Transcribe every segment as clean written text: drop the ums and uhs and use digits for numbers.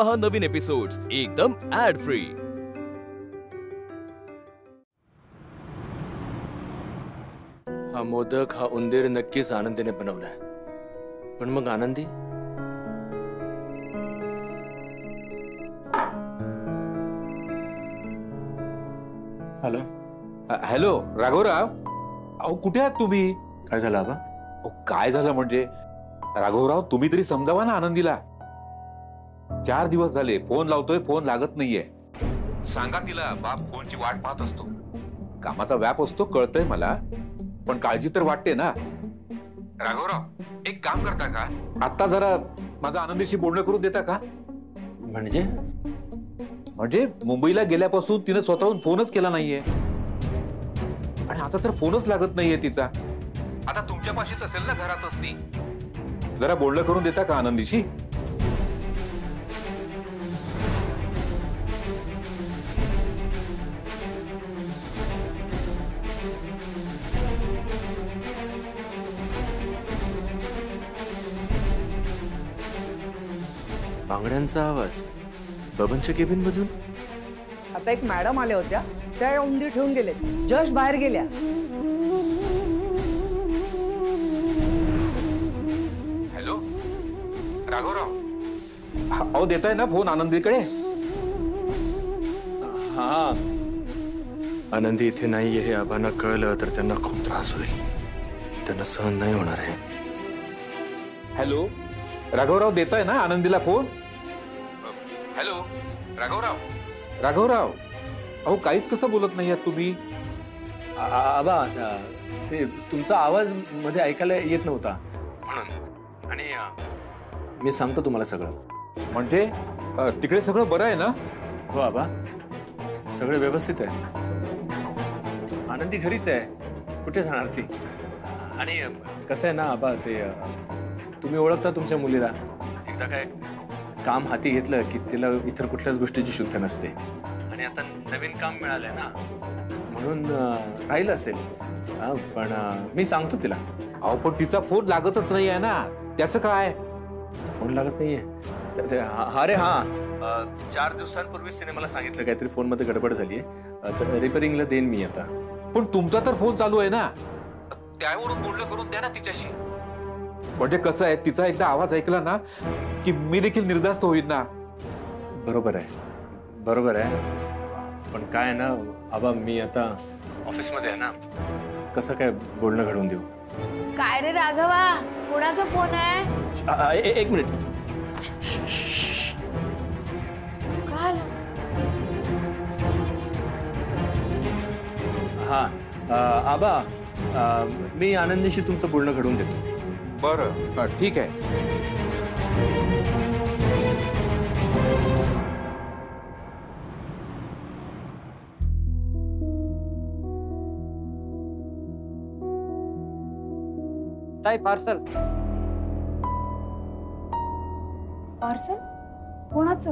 पहा नवीन एपिसोड्स एकदम add free. हा मोदक हा उंदीर नक्कीच आनंदीने बनवलाय, पण मग आनंदी हॅलो हॅलो राघवराव, अहो कुठे आहात तुम्ही? काय झालं आबा? अहो काय झालं म्हणजे राघवराव, तुम्ही तरी समजावा ना आनंदीला। 4 दिवस झाले फोन लावतोय, फोन लागत नाहीये। सांगा तिला बाप फोनची वाट पाहत असतो, कामाचा व्याप असतो कळतंय मला, पण काळजी तर वाटते ना। राघवराव, एक काम करता का, आता जरा माझं आनंदीशी बोलणं करून देता का? म्हणजे मुंबईला गेल्यापासून तिने स्वतःहून फोनच केला नाहीये, आणि आता तर फोनच लागत नाहीये तिचा। आता तुमच्यापाशीच असेल ना घरातच ती, जरा बोलणं करून देता का आनंदीशी? बांगड्यांचा आवाज बबनच्या केबिन मधून। आता एक मॅडम आल्या होत्या, त्या उंदीर ठेवून गेले, जस्ट बाहेर गेल्या। हॅलो राघवराव, अहो देताय ना फोन आनंदीकडे? हा, आनंदी इथे नाहीये हे आबांना कळलं तर त्यांना खूप त्रास होईल, त्यांना सहन नाही होणार आहे। हॅलो राघवराव, देताय ना आनंदीला फोन? हॅलो राघवराव, अहो काहीच कसं बोलत नाही आहात तुम्ही? आबा ते तुमचा आवाज मध्ये ऐकायला येत नव्हता म्हणून, आणि मी सांगतो तुम्हाला सगळं। म्हणजे तिकडे सगळं बरं आहे ना? हो आबा, सगळं व्यवस्थित आहे, आनंदी घरीच आहे, कुठे जाणार ती? आणि कसं आहे ना आबा, ते तुम्ही ओळखता तुमच्या मुलीला, एकदा काय काम हाती घेतलं की तिला इतर कुठल्याच गोष्टीची शुद्ध नसते, आणि आता नवीन काम मिळालंय ना म्हणून राहिलं असेल, पण मी सांगतो तिला। अहो पण तिचा फोन लागतच नाही आहे ना, त्याचं काय? फोन लागत नाहीये? अरे हा, 4 दिवसांपूर्वीच तिने मला सांगितलं काहीतरी फोन मध्ये गडबड झालीये, तर रिपेअरिंगला देईन मी आता। पण तुमचा तर फोन चालू आहे ना, त्यावरून बोलणं करून द्या ना तिच्याशी। म्हणजे कसं आहे, तिचा एकदा आवाज ऐकला ना की मी देखील निर्धास्त होईल ना। बरोबर आहे, पण काय आहे ना आबा, मी आता ऑफिसमध्ये आहे ना, कसं काय बोलणं घडवून देऊ? काय रे राघवा, कोणाचा फोन आहे? एक मिनिट। काय? हा आबा, मी आनंदीशी तुमचं बोलणं घडवून देतो। बरं ठीक आहे। ताई पार्सल। पार्सल कोणाचं?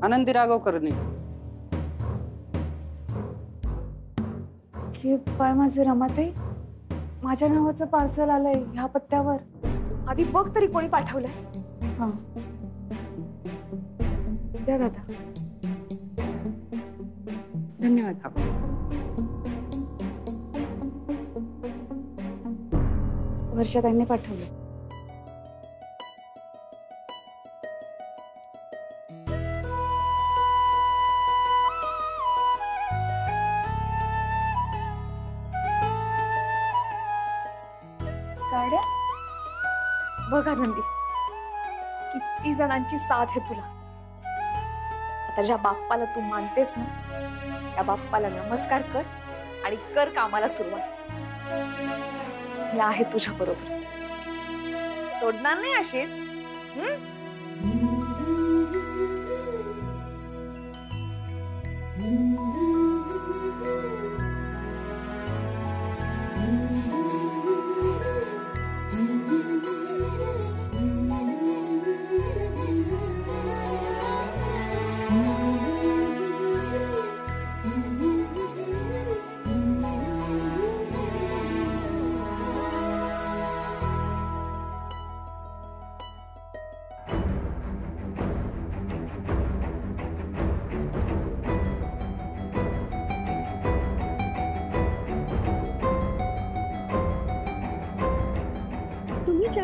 आनंदी राघवकरनी। की पाय माझे रमाताई, माझ्या नावाचं पार्सल आलंय ह्या पत्त्यावर। आधी बघ तरी कोणी पाठवलंय। हा द्या दादा, धन्यवाद। वर्षाताईंनी पाठवलं। साड्या बघ आनंदी, किती जणांची साथ आहे तुला। आता ज्या बाप्पाला तू मानतेस ना, त्या बाप्पाला नमस्कार कर आणि कर कामाला सुरुवात। मी आहे तुझ्या बरोबर, सोडणार नाही अशीच।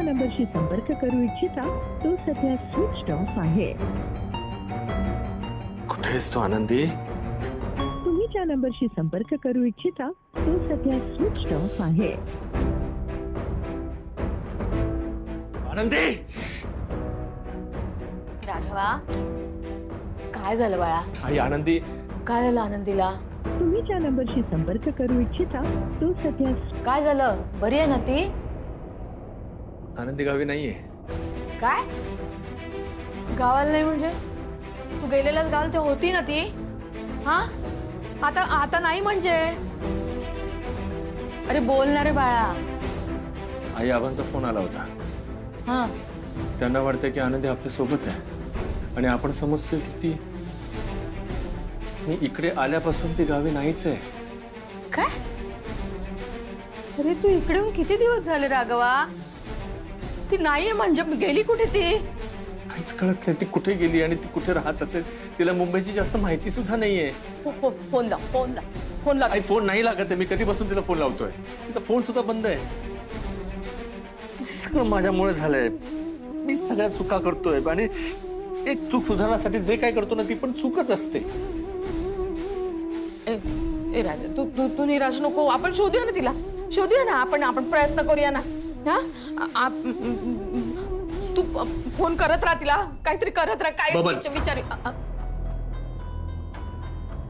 नंबरशी संपर्क करू इच्छिता तो सध्या स्विच ऑफ आहे. कुठे आहेस तू आनंदी? तुम्ही ज्या नंबरशी संपर्क करू इच्छिता तो सध्या स्विच ऑफ आहे. आनंदी राघवा, काय झालं बाळा? आई आनंदी काय झालं आनंदीला? तुम्ही ज्या नंबरशी संपर्क करू इच्छिता तो सध्या काय झालं? बरी आहे ना ती? आनंदी गावी नाहीये. काय गावाला नाही म्हणजे? तू गेलेल्याच गावाला ते होती ना ती? हा आता आता नाही म्हणजे? अरे बोल ना रे बाळा. आई आबांचा फोन आला होता. हा त्यांना वाटतं की आनंदी आपल्या सोबत आहे आणि आपण समजतोय की ती मी इकडे आल्यापासून ती गावी नाहीच आहे. काय? अरे तू इकडे येऊन किती दिवस झाले राघवा? ती नाहीये म्हणजे गेली कुठे ती? काहीच कळत नाही ती कुठे गेली आणि ती कुठे राहत असेल. तिला मुंबईची जास्त माहिती सुद्धा नाहीये. फोन लाव. आई फोन नाही लागत आहे. मी कधीपासून तिला फोन लावतोय. तिचा फोन सुद्धा बंद आहे. सगळं माझ्यामुळे झालंय. मी सगळ्या चुका करतोय आणि एक चूक सुधारण्यासाठी जे काय करतो ना ती पण चूकच असते. ए राजा, तू निराश नको. आपण शोधूया ना तिला. शोधूया ना आपण प्रयत्न करूया ना. हा तू फोन करत राहा तिला. काहीतरी करत राहा. काय विचार.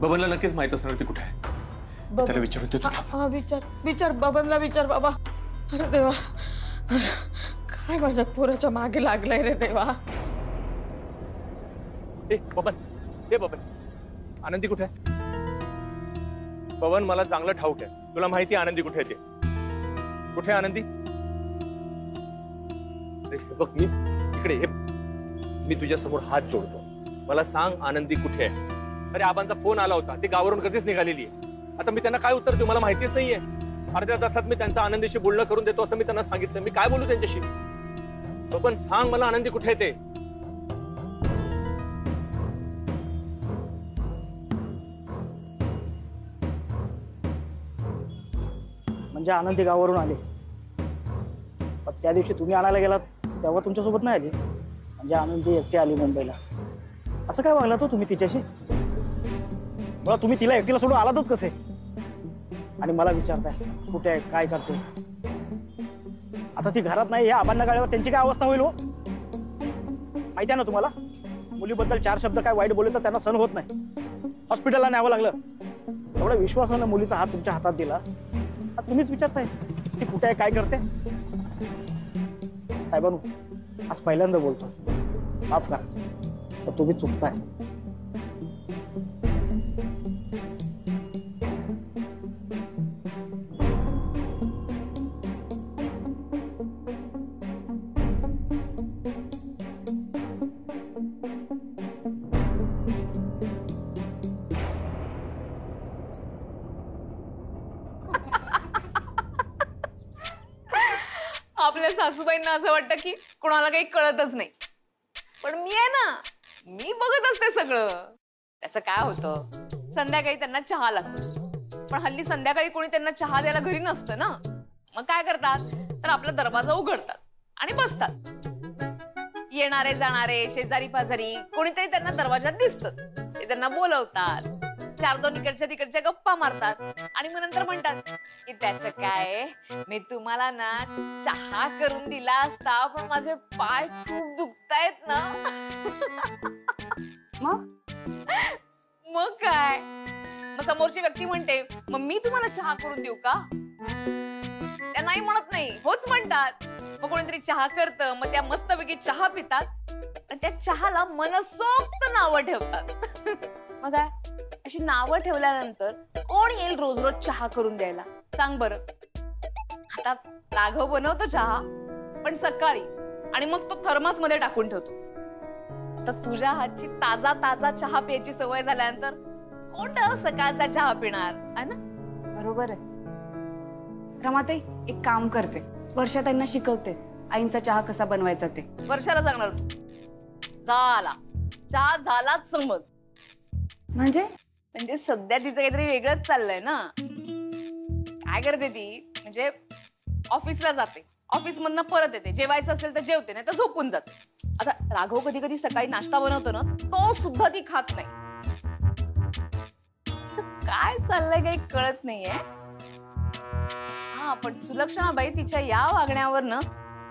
बबनला नक्कीच माहित असणार ती कुठे आहे. त्याला विचारतो. विचार बबनला विचार बाबा. अरे देवा, काय माझ्या पोराच्या मागे लागलाय रे देवा. बबन आनंदी कुठे आहे? बबन मला चांगलं ठाऊक आहे. तुला माहिती आहे आनंदी कुठे आहे ते. कुठे आनंदी? बघ मी इकडे हे मी तुझ्या समोर हात जोडतो. मला सांग आनंदी कुठे आहे? अरे आबांचा फोन आला होता. ती गावावरून कधीच निघालेली आहे. आता मी त्यांना काय उत्तर देऊ? मला माहितीच नाहीये. अर्ध्या तासात मी त्यांचा आनंदीशी बोलणं करून देतो असं मी त्यांना सांगितलं. मी काय बोलू त्यांच्याशी? बबन सांग मला आनंदी कुठे आहे ते. म्हणजे आनंदी गावावरून आले. पण त्या दिवशी तुम्ही आणायला गेलात तेव्हा तुमच्यासोबत नाही आली. म्हणजे आनंदी एकटी आली मुंबईला. असं काय वागला तो तुम्ही तिच्याशी? मला तुम्ही तिला एकटीला सोडून आलातच कसे? आणि मला विचारताय कुठे आहे, काय करते? आता ती घरात नाही. ह्या आबांना कळल्यावर त्यांची काय अवस्था होईल हो? माहिती आहे ना तुम्हाला? मुलीबद्दल 4 शब्द काय वाईट बोलले तर त्यांना सहन होत नाही. हॉस्पिटलला न्यावं लागलं. एवढ्या विश्वासानं मुलीचा हात तुमच्या हातात दिला. तुम्हीच विचारताय ती कुठे आहे, काय करते? साहेबांनो, आज पहिल्यांदा बोलतो. माफ करा, तर तुम्ही चुकताय. आपल्या सासूबाईंना असं वाटतं की कोणाला काही कळतच नाही. पण मी आहे ना, मी बघत असते सगळं. त्याचं काय होतं, संध्याकाळी त्यांना चहा लागतो. पण हल्ली संध्याकाळी कोणी त्यांना चहा द्यायला घरी नसतं ना. मग काय करतात, तर आपला दरवाजा उघडतात आणि बसतात. येणारे जाणारे शेजारी पाजारी कोणीतरी त्यांना दरवाजात दिसतं. ते त्यांना बोलवतात. 4-2 इकडच्या तिकडच्या गप्पा मारतात आणि मग नंतर म्हणतात की त्याचं काय, मी तुम्हाला ना चहा करून दिला असता पण माझे पाय खूप दुखतायत ना. मग काय, मग समोरची व्यक्ती म्हणते मग मी तुम्हाला चहा करून देऊ का? त्या नाही म्हणत नाही, होच म्हणतात. मग कोणीतरी चहा करतं, मग त्या मस्तपैकी चहा पितात आणि त्या चहाला मनसोक्त नावं ठेवतात. मग काय, अशी नावं ठेवल्यानंतर कोण येईल रोज रोज चहा करून द्यायला? सांग बरं. आता राघव बनवतो चहा पण सकाळी, आणि मग तो थर्मास मध्ये टाकून ठेवतो. आता तुझ्या हातची ताजा ताजा चहा प्यायची सवय झाल्यानंतर कोण सकाळचा चहा पिणार आहे ना? बरोबर आहे. रमाताई, एक काम करते, वर्षा त्यांना शिकवते आईंचा चहा कसा बनवायचा ते. वर्षाला सांगणार तू? झाला चहा झालाच समज. म्हणजे सध्या तिचं काहीतरी वेगळंच चाललंय ना. काय करते ती, म्हणजे ऑफिसला जाते, ऑफिस मधनं परत येते, जेवायचं असेल तर जेवते, नाही तर झोपून जाते. आता राघव कधी कधी सकाळी नाश्ता बनवतो ना, तो सुद्धा ती खात नाही. असं काय चाललंय काही कळत नाहीये. हा, पण सुलक्षणाबाई तिच्या या वागण्यावरनं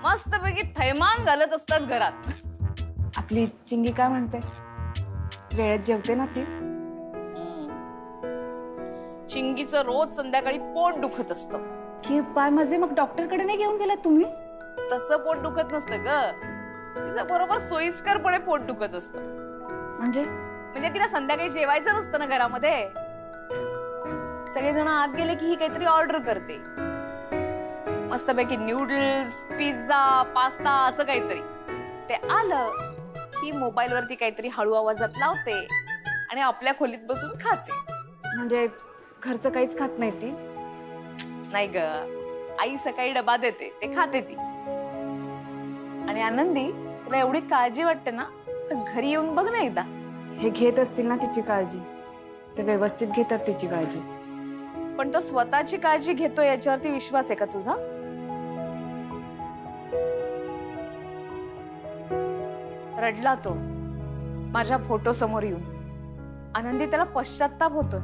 मस्तपैकी थैमान घालत असतात घरात. आपली चिंगी काय म्हणते? वेळेत जेवते ना ती? चिंगीचं रोज संध्याकाळी पोट दुखत असतं. की पाय माझे, मग डॉक्टरकडे नाही घेऊन गेलात तुम्ही? तसं पोट दुखत नसतं ग, तिचं बरोबर सोयीस्करपणे पोट दुखत असतं. म्हणजे तिला संध्याकाळी जेवायचं नसतं ना घरामध्ये. सगळेजण आत गेले की ही काहीतरी ऑर्डर करते, मस्तपैकी न्यूडल्स, पिझ्झा, पास्ता असं काहीतरी. ते आलं की मोबाईल वरती काहीतरी हळू आवाजात लावते आणि आपल्या खोलीत बसून खाते. म्हणजे घरचं काहीच खात नाही ती? नाही ग, आई सकाळी डबा देते, ते खाते ती. आणि आनंदी, तुला एवढी काळजी वाटते ना, तर घरी येऊन बघ ना एकदा. हे घेत असतील ना तिची काळजी, ते व्यवस्थित घेतात तिची काळजी. पण तो स्वतःची काळजी घेतो याच्यावरती विश्वास आहे का तुझा? रडला तो माझ्या फोटो समोर येऊन. आनंदी, त्याला पश्चाताप होतोय.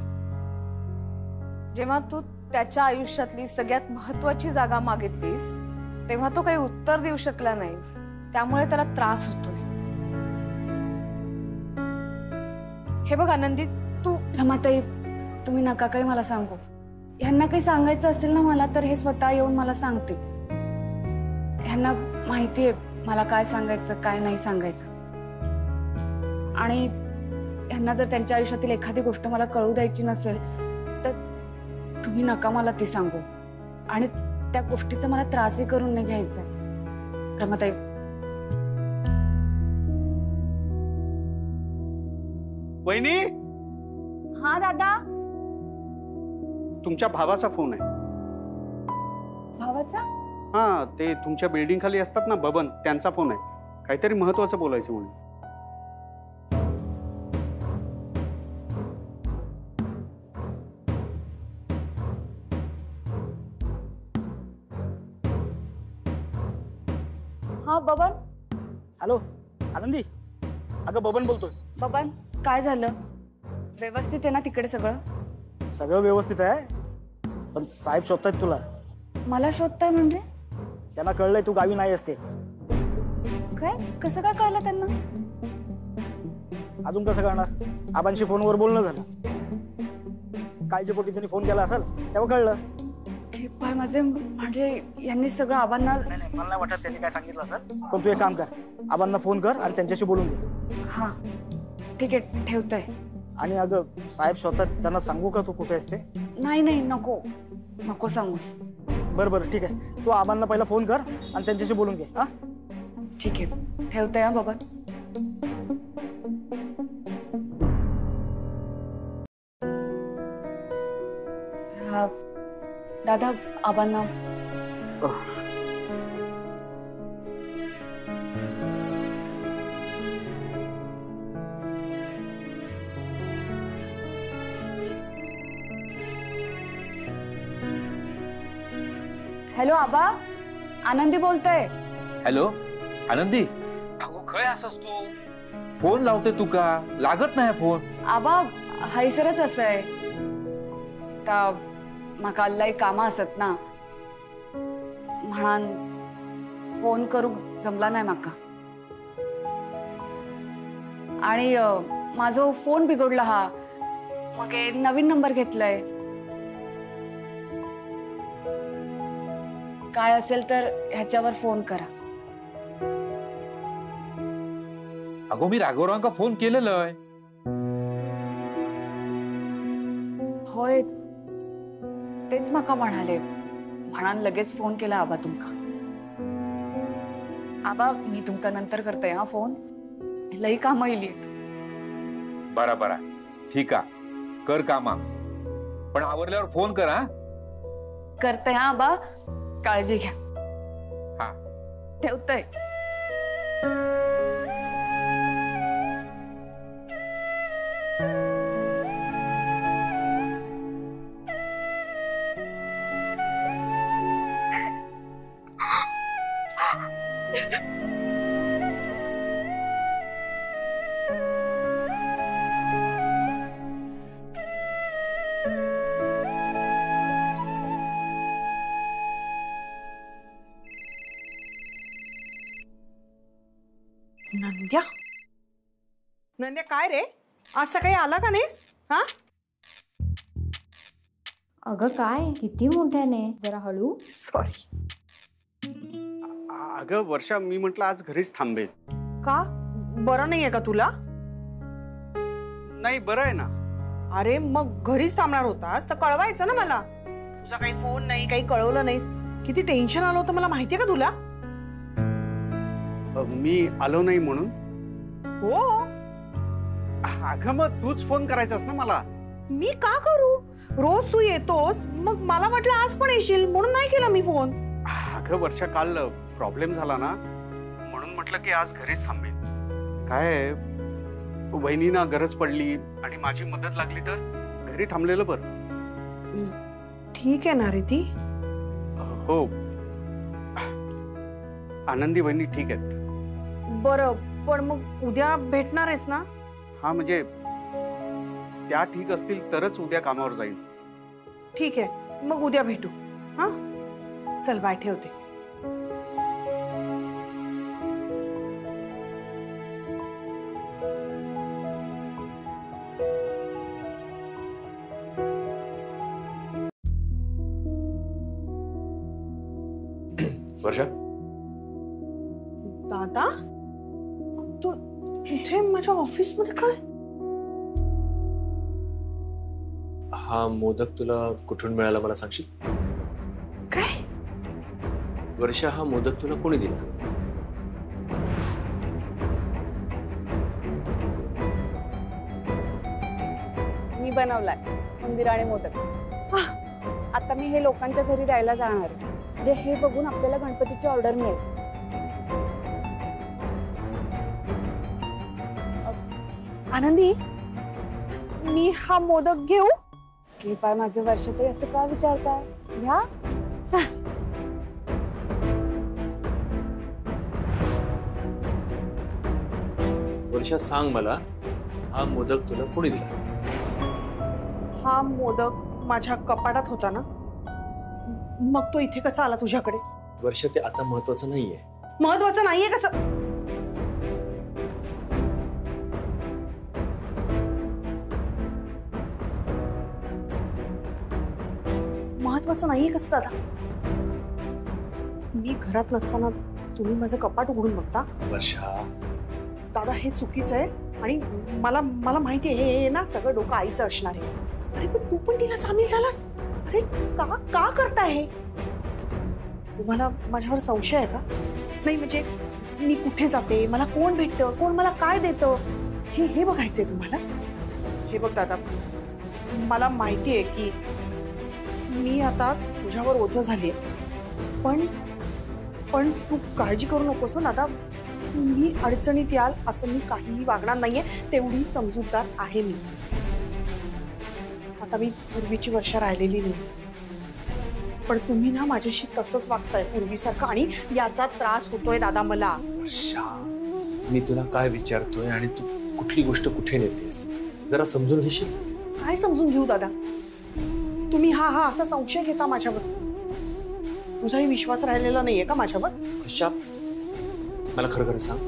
जेव्हा तू त्याच्या आयुष्यातली सगळ्यात महत्वाची जागा मागितलीस तेव्हा तो काही उत्तर देऊ शकला नाही, त्यामुळे त्याला त्रास होतोय. हे बघ आनंदी, तू रमाताई, तुम्ही नका काही मला सांगू. ह्यांना काही सांगायचं असेल ना मला, तर हे स्वतः येऊन मला सांगतील. ह्यांना माहितीये मला काय सांगायचं काय नाही सांगायचं. आणि ह्यांना जर त्यांच्या आयुष्यातील एखादी गोष्ट मला कळू द्यायची नसेल तर तुम्ही नका मला ती सांगू. आणि त्या गोष्टीचा मला त्रासही करून नाही घ्यायचा. रमाताई, वहिनी, हा दादा. तुमच्या भावाचा फोन आहे. भावाचा? हा, ते तुमच्या बिल्डिंग खाली असतात ना बबन, त्यांचा फोन आहे. काहीतरी महत्वाचं बोलायचं म्हणून. हा बबन. हॅलो आनंदी, अगं बबन बोलतोय. बबन, काय झालं? व्यवस्थित आहे ना तिकडे सगळं? सगळं व्यवस्थित आहे, पण साहेब शोधतायत तुला. मला शोधताय म्हणजे? त्यांना कळलंय तू गावी नाही असते. काय? कसं काय कळलं त्यांना? अजून कसं कळणार? आबांशी फोनवर बोलणं झालं, काळजीपोटी त्यांनी फोन केला असेल तेव्हा कळलं. हे पाय माझे, म्हणजे यांनी सगळं आबांना. नाही, मला नाही वाटत त्यांनी काय सांगितलं असेल. पण तू एक काम कर, आबांना फोन कर आणि त्यांच्याशी बोलून घे. हा ठीक आहे, ठेवतोय. आणि अगं साहेब शोधतात, त्यांना सांगू का तू कुठे असते? नाही नाही, नको नको सांगूस. बरं ठीक आहे, तू आबांना पहिला फोन कर आणि त्यांच्याशी बोलून घे. हा ठीक आहे, ठेवतोय. हा बाबा. हा दादा, आबांना. हॅलो आबा, आनंदी बोलतोय. हॅलो आनंदी, अगो खय असस तू? फोन लावते तू का लागत नाही फोन? आबा हैसरच असं आहे, ता म्हाका लय कामां असत ना, म्हणान फोन करू जमला नाही म्हाका. आणि माझो फोन बिघडला हा, मग नवीन नंबर घेतलाय. काय असेल तर ह्याच्यावर फोन करा. अगो मी राघवरावांका फोन केलेलं आहे. होय, तेच म्हाका म्हणाले, म्हणान लगेच फोन केला आबा तुमका. आबा मी तुमका नंतर करते हा फोन, लई कामं येली. बरा बरा, ठीक आ, कर कामा, पण आवरल्यावर फोन कर. हा करते हा आबा, काळजी घ्या. हा, ठेवतय. नंद्या नंद्या काय रे आज सकाळी आला का नाहीस? हा अगं काय किती मोठ्याने, जरा हळू. सॉरी. अगं वर्षा, मी म्हटलं आज घरीच थांबेल. का बरं नाहीये का तुला? नाही, बरं आहे ना. अरे मग घरीच थांबणार होतास तर कळवायचं ना मला. तुझा काही फोन नाही, काही कळवलं नाहीस. किती टेन्शन आलं होतं मला माहितीये का तुला? मी आलो नाही म्हणून? हो. अगं मग तूच फोन करायचास ना मला. मी का करू? रोज तू येतोस, मग मला वाटलं आज पण येशील म्हणून नाही केला मी फोन. अगं वर्षा, काल प्रॉब्लेम झाला ना म्हणून म्हटलं की आज घरीच थांबेल. काय वहिनींना गरज पडली आणि माझी मदत लागली तर घरी थांबलेलं बरं. ठीक आहे ना रे ती? हो, आनंदी वहिनी ठीक आहेत. बरं, पण मग उद्या भेटणार आहेस ना? हा म्हणजे त्या ठीक असतील तरच उद्या कामावर जाईल. ठीक आहे, मग उद्या भेटू. हा चल बाय, ठेवते. वर्षा, दादा तू इथे माझ्या ऑफिस मध्ये काय? हा मोदक तुला कुठून मिळाला मला सांगशील? काय? वर्षा, हा मोदक तुला कोणी दिला? मी बनवलाय उंदीर आणि मोदक. आता मी हे लोकांच्या घरी द्यायला जाणार आहे. म्हणजे हे बघून आपल्याला गणपतीची ऑर्डर मिळेल. आनंदी, मी हा मोदक घेऊ? कृपा माझं वर्ष तरी असं का विचारताय? घ्या. वर्षा, सांग मला, हा मोदक तुला कोणी दिला? हा मोदक माझ्या कपाटात होता ना, मग तो इथे कसा आला तुझ्याकडे? वर्षा, ते आता महत्वाचं नाहीये. महत्वाचं नाहीये कसं? महत्वाचं नाहीये कसं दादा? मी घरात नसताना तुम्ही माझं कपाट उघडून बघता? वर्षा, दादा हे चुकीचं आहे आणि मला माहिती आहे हे ना सगळं डोकं आईचं असणार आहे. अरे पण तू पण तिला सामील झालास. अरे का करताय हे? तुम्हाला माझ्यावर संशय आहे का? नाही म्हणजे मी कुठे जाते, मला कोण भेटतं, कोण मला काय देतं, हे बघायचंय तुम्हाला? हे बघ दादा, मला माहिती आहे की मी आता तुझ्यावर ओझं झालीये, पण तू काळजी करू नकोस ना दादा. मी अडचणीत याल असं मी काहीही वागणार नाहीये, तेवढी समजूतदार आहे मी. आता मी पूर्वीची वर्षा राहिलेली नाही, पण तुम्ही ना माझ्याशी तसंच वागताय पूर्वीसारखं आणि याचा त्रास होतोय दादा मला. वर्षा, मी तुला काय विचारतोय आणि तू कुठली गोष्ट कुठे नेतेस, जरा समजून घेशील? काय समजून घेऊ दादा? तुम्ही हा असा संशय घेता माझ्यावर? तुझाही विश्वास राहिलेला नाहीये का माझ्यावर? वर्षा, मला खरं खरं सांग,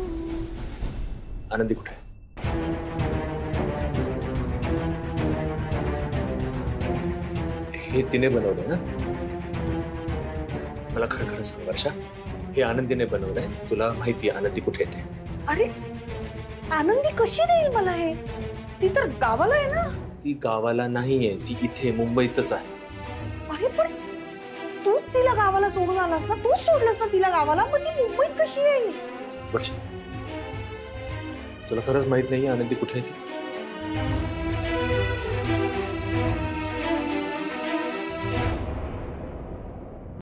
आनंदी कुठे आहे? हे तिने बनवलंय ना? मला खरं खरं सांग वर्षा, हे आनंदीने बनवलंय. तुला माहिती आहे आनंदी कुठे येते? अरे आनंदी कशी देईल मला हे? ती तर गावाला आहे ना. ती गावाला नाहीये, ती इथे मुंबईतच आहे. अरे पण तूच तिला गावाला सोडून आलास ना, तूच सोडलंस ना तिला गावाला, मग ती मुंबईत कशी येईल? वर्षा, तुला खरंच माहित नाहीये आनंदी कुठे येते?